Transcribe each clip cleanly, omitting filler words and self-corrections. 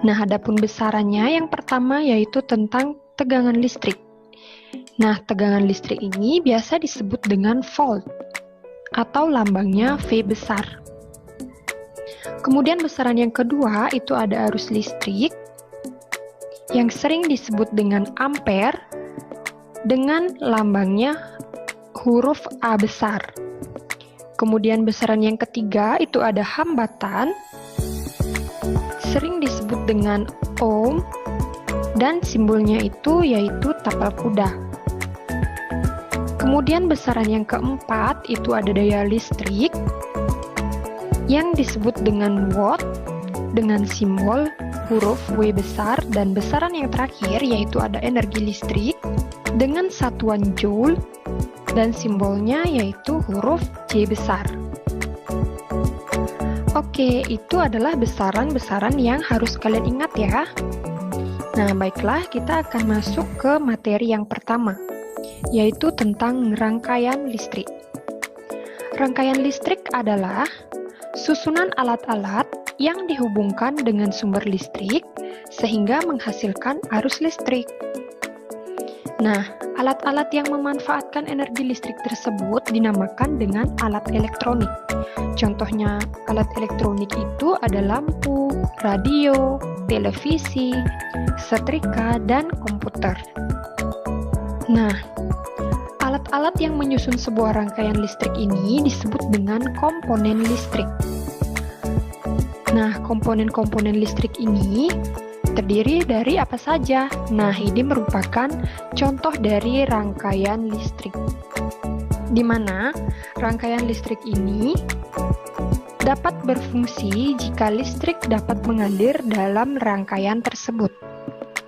Nah, adapun besarannya yang pertama yaitu tentang tegangan listrik. Nah, tegangan listrik ini biasa disebut dengan volt atau lambangnya V besar. Kemudian besaran yang kedua itu ada arus listrik yang sering disebut dengan ampere dengan lambangnya huruf A besar. Kemudian besaran yang ketiga itu ada hambatan, sering disebut dengan ohm, dan simbolnya itu yaitu tapal kuda. Kemudian besaran yang keempat itu ada daya listrik yang disebut dengan watt dengan simbol huruf W besar, dan besaran yang terakhir yaitu ada energi listrik dengan satuan joule dan simbolnya yaitu huruf J besar. Oke, itu adalah besaran-besaran yang harus kalian ingat ya. Nah, baiklah, kita akan masuk ke materi yang pertama, yaitu tentang rangkaian listrik. Rangkaian listrik adalah susunan alat-alat yang dihubungkan dengan sumber listrik sehingga menghasilkan arus listrik. Nah, alat-alat yang memanfaatkan energi listrik tersebut dinamakan dengan alat elektronik. Contohnya, alat elektronik itu ada lampu, radio, televisi, setrika, dan komputer. Nah, alat-alat yang menyusun sebuah rangkaian listrik ini disebut dengan komponen listrik. Nah, komponen-komponen listrik ini terdiri dari apa saja? Nah, ini merupakan contoh dari rangkaian listrik, di mana rangkaian listrik ini dapat berfungsi jika listrik dapat mengalir dalam rangkaian tersebut.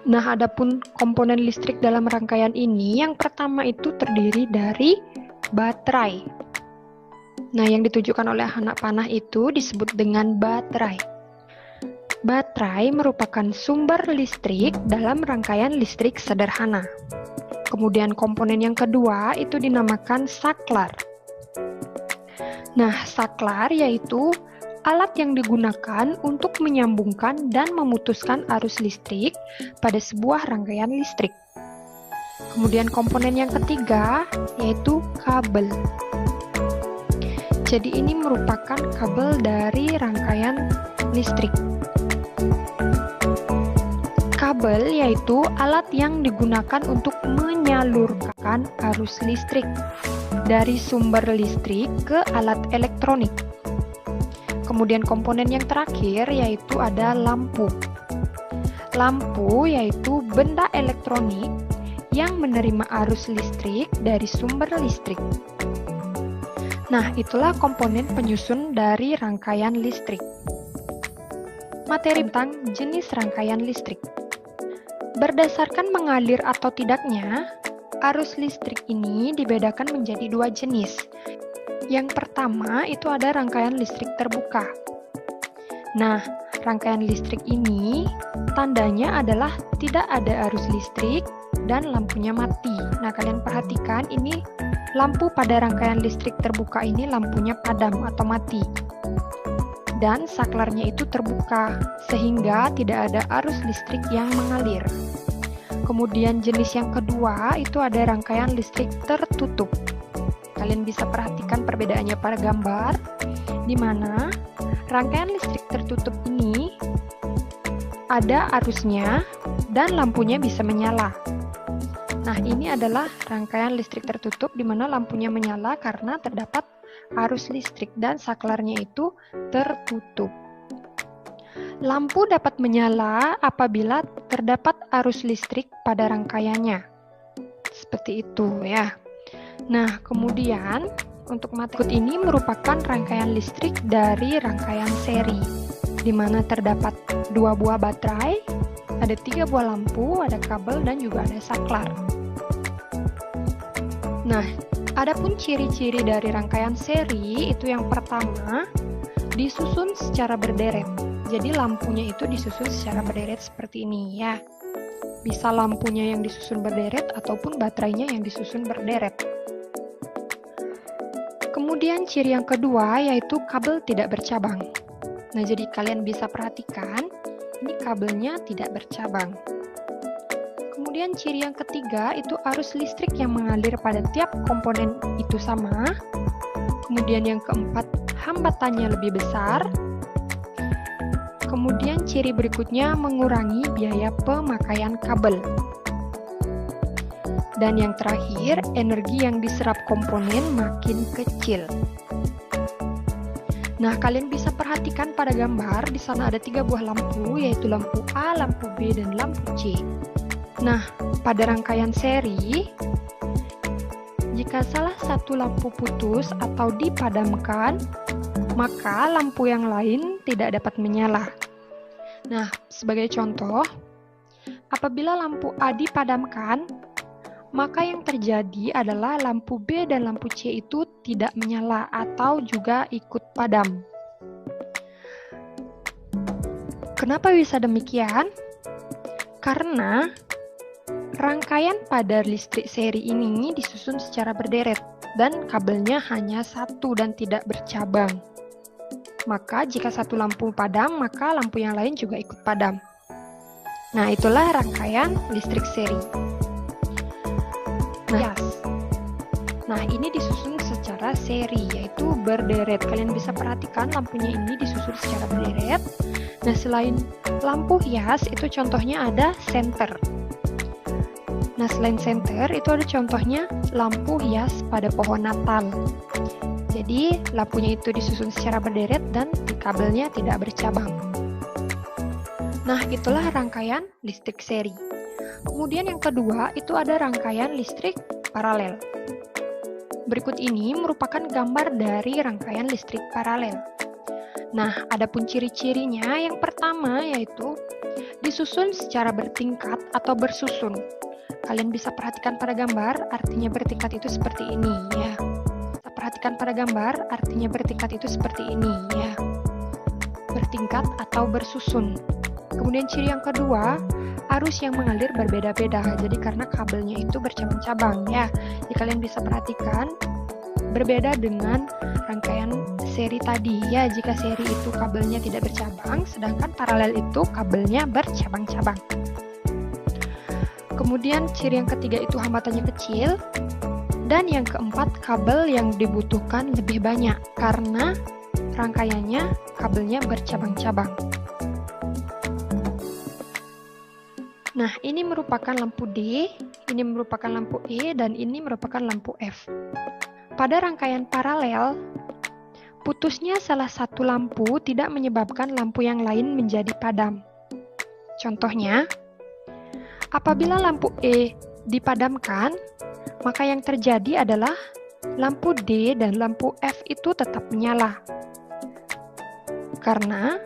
Nah, adapun komponen listrik dalam rangkaian ini, yang pertama itu terdiri dari baterai. Nah, yang ditujukan oleh anak panah itu disebut dengan baterai. Baterai merupakan sumber listrik dalam rangkaian listrik sederhana. Kemudian komponen yang kedua itu dinamakan saklar. Nah, saklar yaitu alat yang digunakan untuk menyambungkan dan memutuskan arus listrik pada sebuah rangkaian listrik. Kemudian komponen yang ketiga yaitu kabel. Jadi ini merupakan kabel dari rangkaian listrik. Kabel yaitu alat yang digunakan untuk menyalurkan arus listrik dari sumber listrik ke alat elektronik. Kemudian komponen yang terakhir yaitu ada lampu. Lampu yaitu benda elektronik yang menerima arus listrik dari sumber listrik. Nah, itulah komponen penyusun dari rangkaian listrik. Materi tentang jenis rangkaian listrik. Berdasarkan mengalir atau tidaknya, arus listrik ini dibedakan menjadi dua jenis. Yang pertama itu ada rangkaian listrik terbuka. Nah, rangkaian listrik ini tandanya adalah tidak ada arus listrik dan lampunya mati. Nah, kalian perhatikan ini lampu pada rangkaian listrik terbuka ini lampunya padam atau mati. Dan saklarnya itu terbuka sehingga tidak ada arus listrik yang mengalir. Kemudian jenis yang kedua itu ada rangkaian listrik tertutup. Kalian bisa perhatikan perbedaannya pada gambar, di mana rangkaian listrik tertutup ini ada arusnya dan lampunya bisa menyala. Nah, ini adalah rangkaian listrik tertutup di mana lampunya menyala karena terdapat arus listrik dan saklarnya itu tertutup. Lampu dapat menyala apabila terdapat arus listrik pada rangkaiannya. Seperti itu ya. Nah, kemudian untuk materi ini merupakan rangkaian listrik dari rangkaian seri, di mana terdapat 2 buah baterai, ada 3 buah lampu, ada kabel, dan juga ada saklar. Nah, adapun ciri-ciri dari rangkaian seri itu yang pertama, disusun secara berderet. Jadi lampunya itu disusun secara berderet seperti ini ya. Bisa lampunya yang disusun berderet ataupun baterainya yang disusun berderet. Kemudian ciri yang kedua yaitu kabel tidak bercabang. Nah, jadi kalian bisa perhatikan Ini kabelnya tidak bercabang. Kemudian ciri yang ketiga itu arus listrik yang mengalir pada tiap komponen itu sama. Kemudian yang keempat, hambatannya lebih besar. Kemudian ciri berikutnya mengurangi biaya pemakaian kabel. Dan yang terakhir, energi yang diserap komponen makin kecil. Nah, kalian bisa perhatikan pada gambar, di sana ada 3 buah lampu, yaitu lampu A, lampu B, dan lampu C. Nah, pada rangkaian seri, jika salah satu lampu putus atau dipadamkan, maka lampu yang lain tidak dapat menyala. Nah, sebagai contoh, apabila lampu A dipadamkan, maka yang terjadi adalah lampu B dan lampu C itu tidak menyala atau juga ikut padam. Kenapa bisa demikian? Karena rangkaian pada listrik seri ini disusun secara berderet dan kabelnya hanya satu dan tidak bercabang. Maka jika satu lampu padam, maka lampu yang lain juga ikut padam. Nah, itulah rangkaian listrik seri. Nah, ini disusun secara seri, yaitu berderet. Kalian bisa perhatikan lampunya ini disusun secara berderet. Nah, selain lampu hias, itu contohnya ada senter. Nah, selain senter, itu ada contohnya lampu hias pada pohon Natal. Jadi, lampunya itu disusun secara berderet dan kabelnya tidak bercabang. Nah, itulah rangkaian listrik seri. Kemudian yang kedua, itu ada rangkaian listrik paralel. Berikut ini merupakan gambar dari rangkaian listrik paralel. Nah, adapun ciri-cirinya, yang pertama yaitu disusun secara bertingkat atau bersusun. Kalian bisa perhatikan pada gambar, artinya bertingkat itu seperti ini ya. Perhatikan pada gambar, artinya bertingkat itu seperti ini ya. Bertingkat atau bersusun. Kemudian ciri yang kedua, arus yang mengalir berbeda-beda. Jadi karena kabelnya itu bercabang-cabang ya. Jadi kalian bisa perhatikan berbeda dengan rangkaian seri tadi ya. Jika seri itu kabelnya tidak bercabang, sedangkan paralel itu kabelnya bercabang-cabang. Kemudian ciri yang ketiga itu hambatannya kecil. Dan yang keempat, kabel yang dibutuhkan lebih banyak karena rangkaiannya kabelnya bercabang-cabang. Nah, ini merupakan lampu D, ini merupakan lampu E, dan ini merupakan lampu F. Pada rangkaian paralel, putusnya salah satu lampu tidak menyebabkan lampu yang lain menjadi padam. Contohnya, apabila lampu E dipadamkan, maka yang terjadi adalah lampu D dan lampu F itu tetap menyala. Karena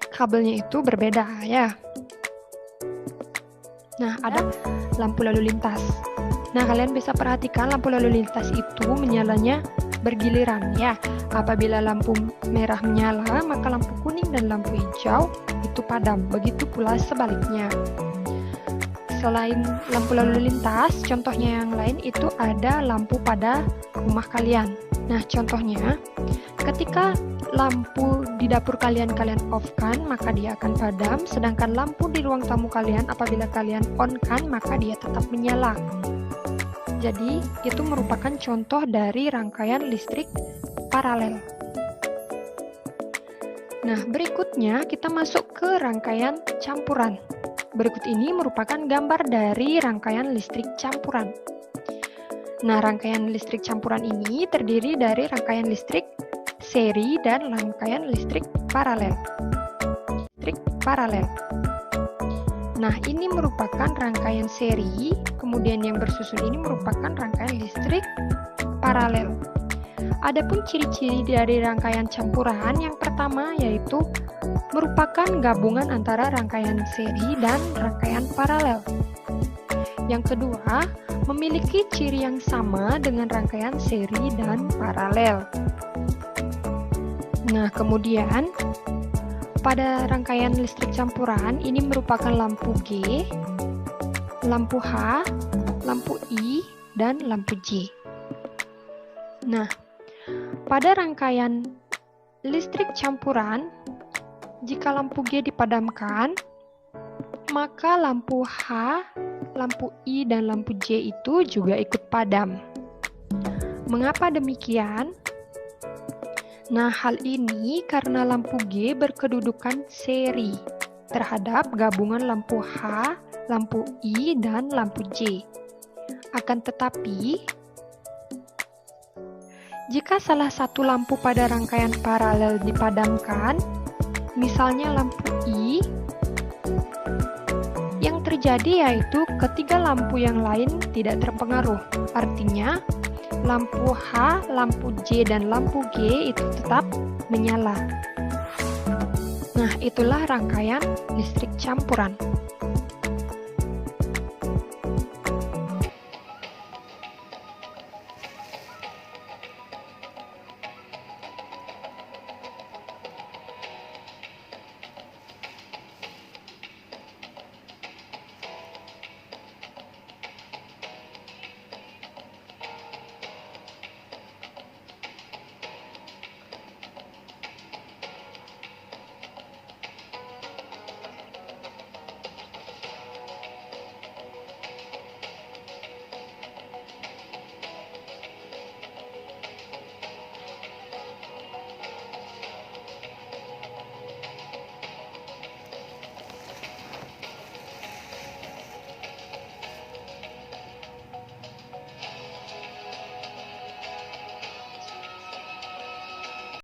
kabelnya itu berbeda ya. Nah, ada lampu lalu lintas. Nah, kalian bisa perhatikan lampu lalu lintas itu menyalanya bergiliran ya. Apabila lampu merah menyala, maka lampu kuning dan lampu hijau itu padam. Begitu pula sebaliknya. Selain lampu lalu lintas, contohnya yang lain itu ada lampu pada rumah kalian. Nah, contohnya ketika lampu di dapur kalian off-kan, maka dia akan padam, sedangkan lampu di ruang tamu kalian apabila kalian on-kan, maka dia tetap menyala. Jadi, itu merupakan contoh dari rangkaian listrik paralel. Nah, berikutnya kita masuk ke rangkaian campuran. Berikut ini merupakan gambar dari rangkaian listrik campuran. Nah, rangkaian listrik campuran ini terdiri dari rangkaian listrik seri dan rangkaian listrik paralel. Nah, ini merupakan rangkaian seri, kemudian yang bersusun ini merupakan rangkaian listrik paralel. Adapun ciri-ciri dari rangkaian campuran, yang pertama yaitu merupakan gabungan antara rangkaian seri dan rangkaian paralel. Yang kedua, memiliki ciri yang sama dengan rangkaian seri dan paralel. Nah, kemudian pada rangkaian listrik campuran ini merupakan lampu G, lampu H, lampu I, dan lampu J. Nah, pada rangkaian listrik campuran, Jika lampu G dipadamkan, maka lampu H, lampu I, dan lampu J itu juga ikut padam. Mengapa demikian? Nah, hal ini karena lampu G berkedudukan seri terhadap gabungan lampu H, lampu I, dan lampu J. Akan tetapi, jika salah satu lampu pada rangkaian paralel dipadamkan, misalnya lampu I, yang terjadi yaitu ketiga lampu yang lain tidak terpengaruh. Artinya, lampu H, lampu J, dan lampu G itu tetap menyala. Nah, itulah rangkaian listrik campuran.